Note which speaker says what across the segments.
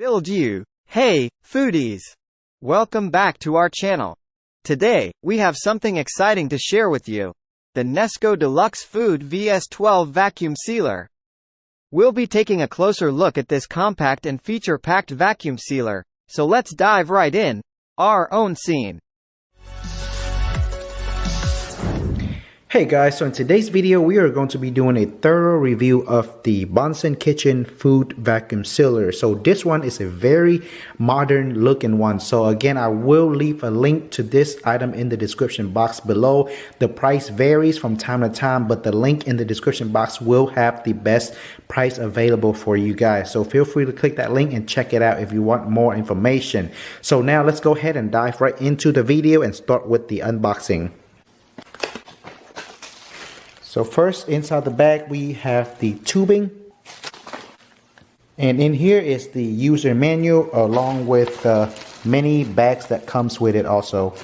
Speaker 1: Build you. Hey, foodies! Welcome back to our channel. Today, we have something exciting to share with you. The Nesco Deluxe Food VS12 Vacuum Sealer. We'll be taking a closer look at this compact and feature-packed vacuum sealer, so let's dive right in. Our own scene.
Speaker 2: Hey guys, so in today's video we are going to be doing a thorough review of the Bonsenkitchen food vacuum sealer. So this one is a very modern looking one. So again, I will leave a link to this item in the description box below. The price varies from time to time, but the link in the description box will have the best price available for you guys. So feel free to click that link and check it out if you want more information. So now let's go ahead and dive right into the video and start with the unboxing. So first, inside the bag we have the tubing, and in here is the user manual along with many bags that comes with it also.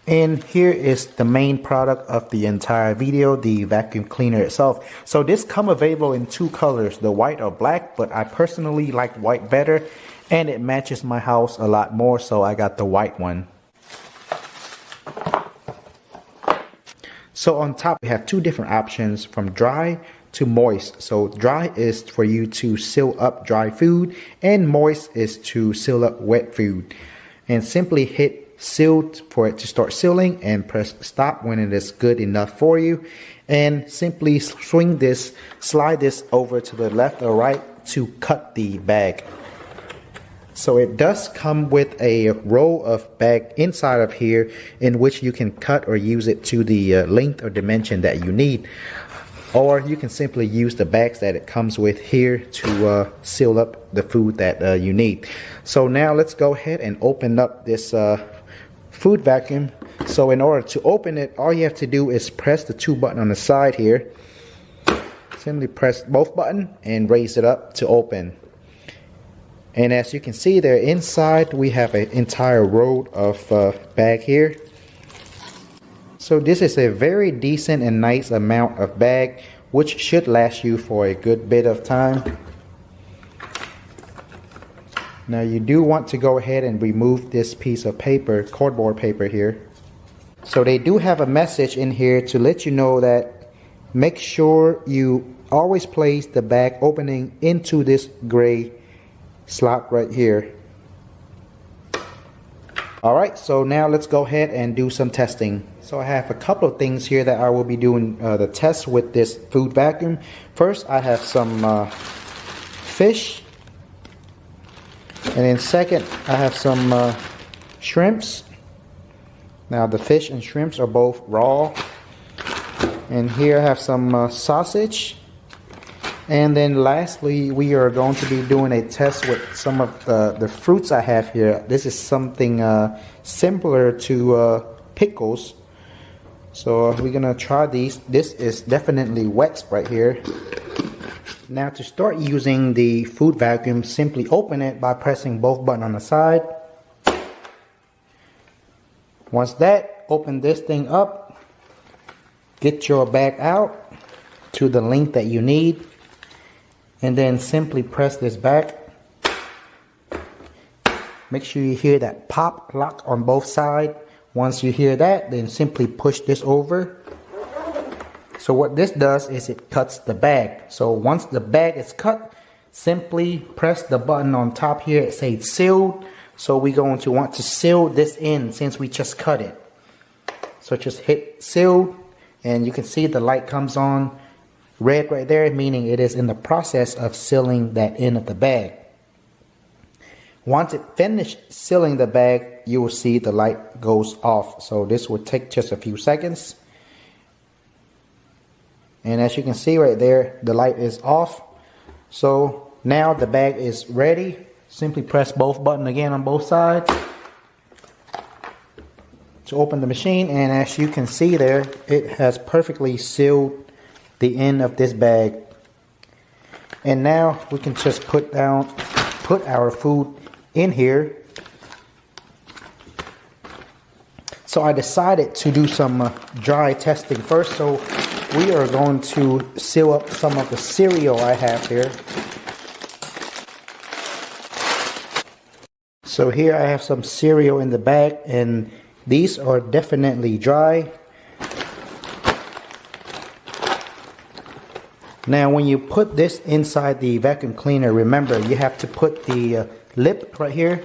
Speaker 2: And here is the main product of the entire video, the vacuum cleaner itself. So this comes available in two colors, the white or black, but I personally like white better and it matches my house a lot more, so I got the white one. So on top we have two different options, from dry to moist. So dry is for you to seal up dry food and moist is to seal up wet food. And simply hit seal for it to start sealing and press stop when it is good enough for you. And simply slide this over to the left or right to cut the bag. So it does come with a roll of bag inside of here in which you can cut or use it to the length or dimension that you need. Or you can simply use the bags that it comes with here to seal up the food that you need. So now let's go ahead and open up this food vacuum. So in order to open it, all you have to do is press the two buttons on the side here. Simply press both buttons and raise it up to open. And as you can see there inside we have an entire roll of bag here. So this is a very decent and nice amount of bag which should last you for a good bit of time. Now you do want to go ahead and remove this piece of paper, cardboard paper here. So they do have a message in here to let you know that make sure you always place the bag opening into this gray slot right here. Alright, so now let's go ahead and do some testing. So I have a couple of things here that I will be doing the test with this food vacuum. First, I have some fish, and then second I have some shrimps. Now the fish and shrimps are both raw, and here I have some sausage. And then lastly, we are going to be doing a test with some of the fruits I have here. This is something similar to pickles. So we're going to try these. This is definitely wet right here. Now to start using the food vacuum, simply open it by pressing both buttons on the side. Once that, open this thing up. Get your bag out to the length that you need. And then simply press this back. Make sure you hear that pop lock on both sides. Once you hear that, then simply push this over. So what this does is it cuts the bag. So once the bag is cut, simply press the button on top here. It says sealed. So we're going to want to seal this in since we just cut it. So just hit sealed, and you can see the light comes on red right there, meaning it is in the process of sealing that end of the bag. Once it finished sealing the bag, you will see the light goes off. So this will take just a few seconds. And as you can see right there, the light is off. So now the bag is ready. Simply press both buttons again on both sides to open the machine. And as you can see there, it has perfectly sealed the end of this bag. And now we can just put our food in here. So I decided to do some dry testing first. So we are going to seal up some of the cereal I have here. So here I have some cereal in the bag, and these are definitely dry. Now when you put this inside the vacuum cleaner, remember you have to put the lip right here,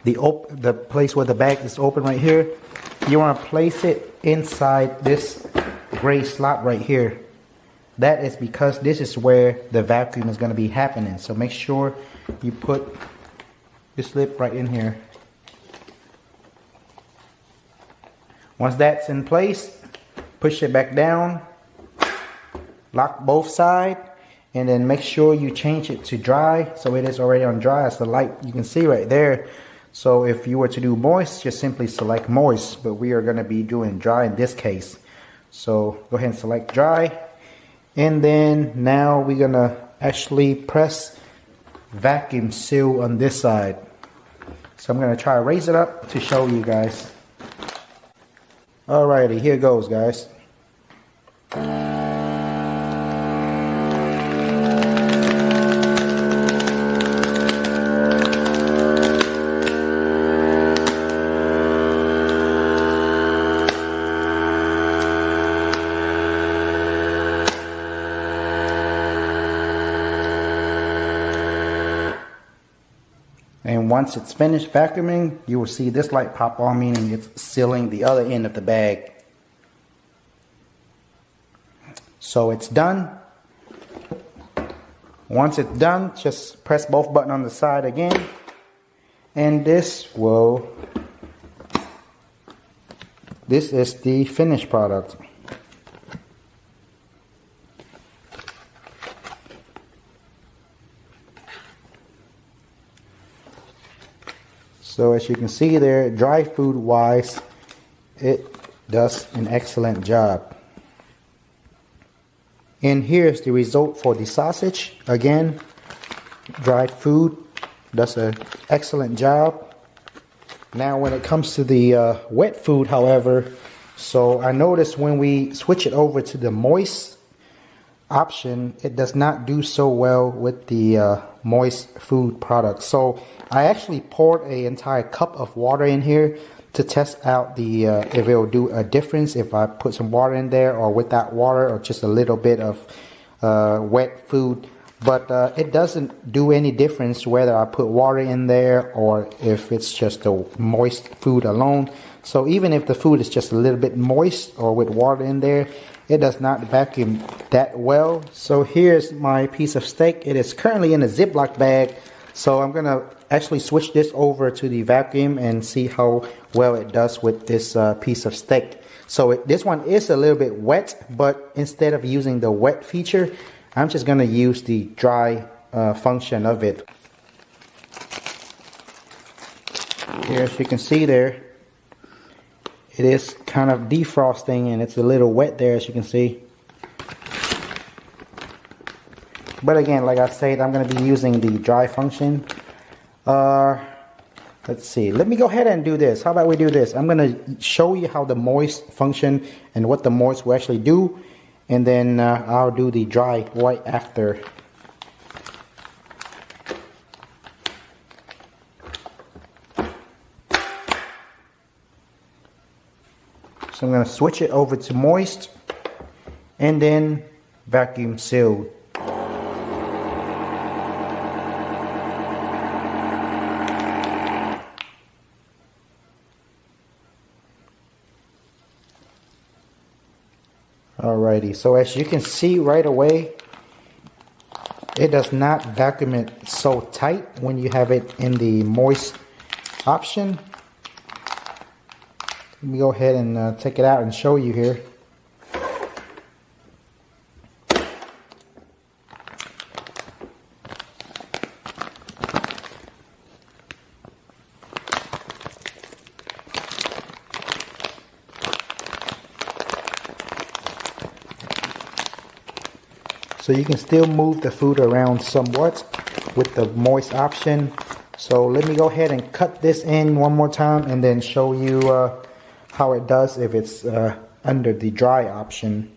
Speaker 2: the place where the bag is open right here. You want to place it inside this gray slot right here. That is because this is where the vacuum is going to be happening. So make sure you put this lip right in here. Once that's in place, push it back down, lock both sides, and then make sure you change it to dry. So it is already on dry. That's the light you can see right there. So if you were to do moist, just simply select moist, but we are going to be doing dry in this case. So go ahead and select dry, and then now we're going to actually press vacuum seal on this side. So I'm going to try to raise it up to show you guys. Alrighty, here goes, guys. And once it's finished vacuuming, you will see this light pop on, meaning it's sealing the other end of the bag. So it's done. Once it's done, just press both buttons on the side again, and this is the finished product. So as you can see there, dry food wise, it does an excellent job. And here's the result for the sausage. Again, dried food does an excellent job. Now when it comes to the wet food, however, so I noticed when we switch it over to the moist option, it does not do so well with the moist food product. So I actually poured an entire cup of water in here to test out the if it will do a difference if I put some water in there or without water, or just a little bit of wet food. But it doesn't do any difference whether I put water in there or if it's just a moist food alone. So even if the food is just a little bit moist or with water in there, it does not vacuum that well. So here's my piece of steak. It is currently in a Ziploc bag. So I'm going to actually switch this over to the vacuum and see how well it does with this piece of steak. So this one is a little bit wet, but instead of using the wet feature, I'm just going to use the dry function of it. Here, as you can see there, it is kind of defrosting and it's a little wet there, as you can see. But again, like I said, I'm going to be using the dry function. Let's see. Let me go ahead and do this. How about we do this? I'm going to show you how the moist function and what the moist will actually do. And then I'll do the dry right after. So I'm going to switch it over to moist and then vacuum sealed. Alrighty, so as you can see right away, it does not vacuum it so tight when you have it in the moist option. Let me go ahead and take it out and show you here. So you can still move the food around somewhat with the moist option. So let me go ahead and cut this in one more time and then show you how it does if it's under the dry option.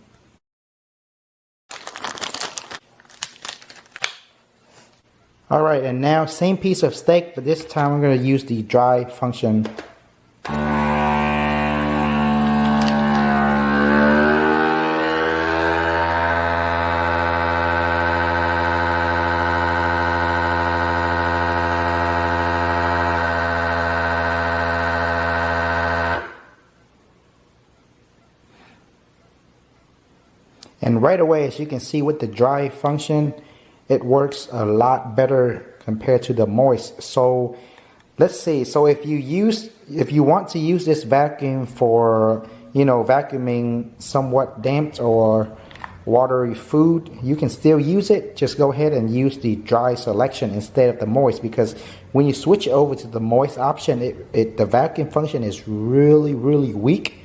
Speaker 2: Alright, and now same piece of steak, but this time I'm going to use the dry function. And right away, as you can see with the dry function, it works a lot better compared to the moist. So let's see. So if you want to use this vacuum for, vacuuming somewhat damped or watery food, you can still use it. Just go ahead and use the dry selection instead of the moist, because when you switch over to the moist option, the vacuum function is really weak.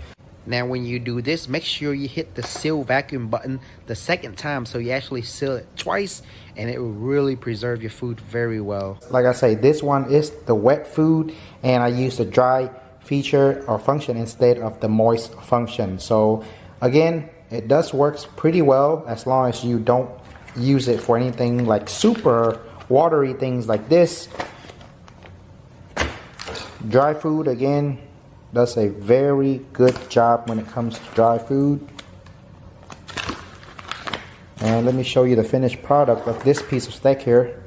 Speaker 2: Now when you do this, make sure you hit the seal vacuum button the second time, so you actually seal it twice, and it will really preserve your food very well. Like I say, this one is the wet food, and I use the dry feature or function instead of the moist function. So again, it does works pretty well as long as you don't use it for anything like super watery things like this. Dry food, again, does a very good job when it comes to dry food. And let me show you the finished product of this piece of steak here.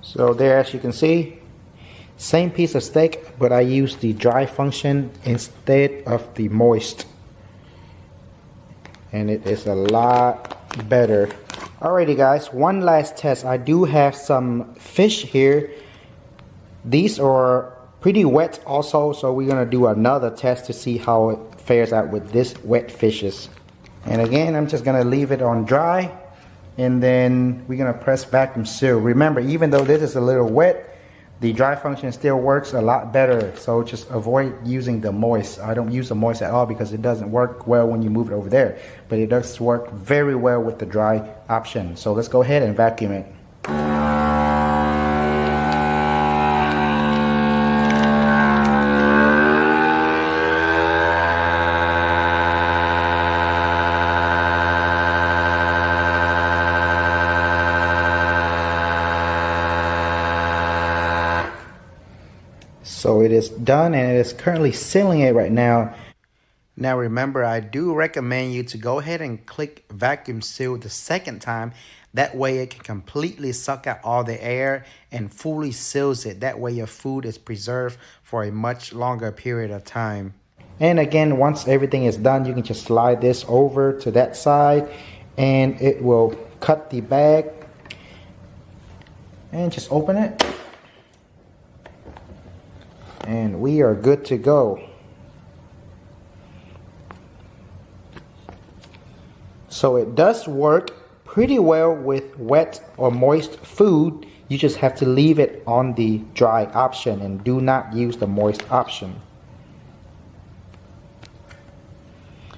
Speaker 2: So there, as you can see, same piece of steak, but I use the dry function instead of the moist, and it is a lot better. Alrighty guys, one last test. I do have some fish here. These are pretty wet also, so we're gonna do another test to see how it fares out with this wet fishes. And again, I'm just gonna leave it on dry, and then we're gonna press vacuum seal. Remember, even though this is a little wet, the dry function still works a lot better, so just avoid using the moist. I don't use the moist at all because it doesn't work well when you move it over there, but it does work very well with the dry option. So let's go ahead and vacuum it. So it is done, and it is currently sealing it right now. Now remember, I do recommend you to go ahead and click vacuum seal the second time. That way it can completely suck out all the air and fully seals it. That way your food is preserved for a much longer period of time. And again, once everything is done, you can just slide this over to that side, and it will cut the bag. And just open it. And we are good to go. So it does work pretty well with wet or moist food. You just have to leave it on the dry option and do not use the moist option.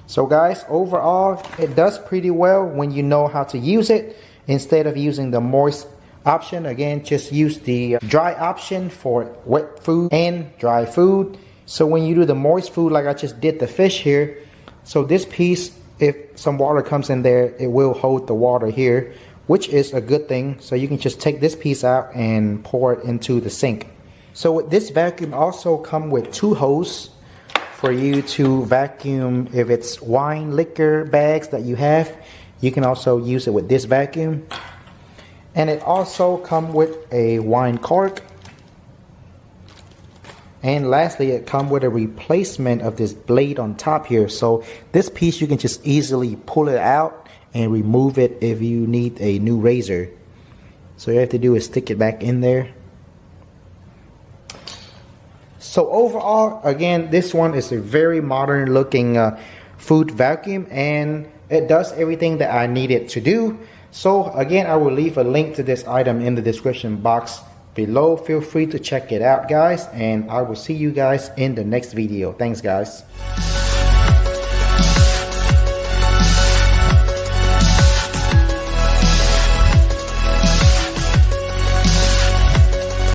Speaker 2: So guys, overall, it does pretty well when you know how to use it. Instead of using the moist option, again, just use the dry option for wet food and dry food. So when you do the moist food, like I just did the fish here, so this piece, if some water comes in there, it will hold the water here, which is a good thing. So you can just take this piece out and pour it into the sink. So with this vacuum also come with two hoses for you to vacuum. If it's wine, liquor bags that you have, you can also use it with this vacuum. And it also comes with a wine cork. And lastly, it comes with a replacement of this blade on top here. So this piece, you can just easily pull it out and remove it if you need a new razor. So all you have to do is stick it back in there. So overall, again, this one is a very modern looking food vacuum, and it does everything that I need it to do. So again, I will leave a link to this item in the description box below. Feel free to check it out, guys, and I will see you guys in the next video. Thanks, guys.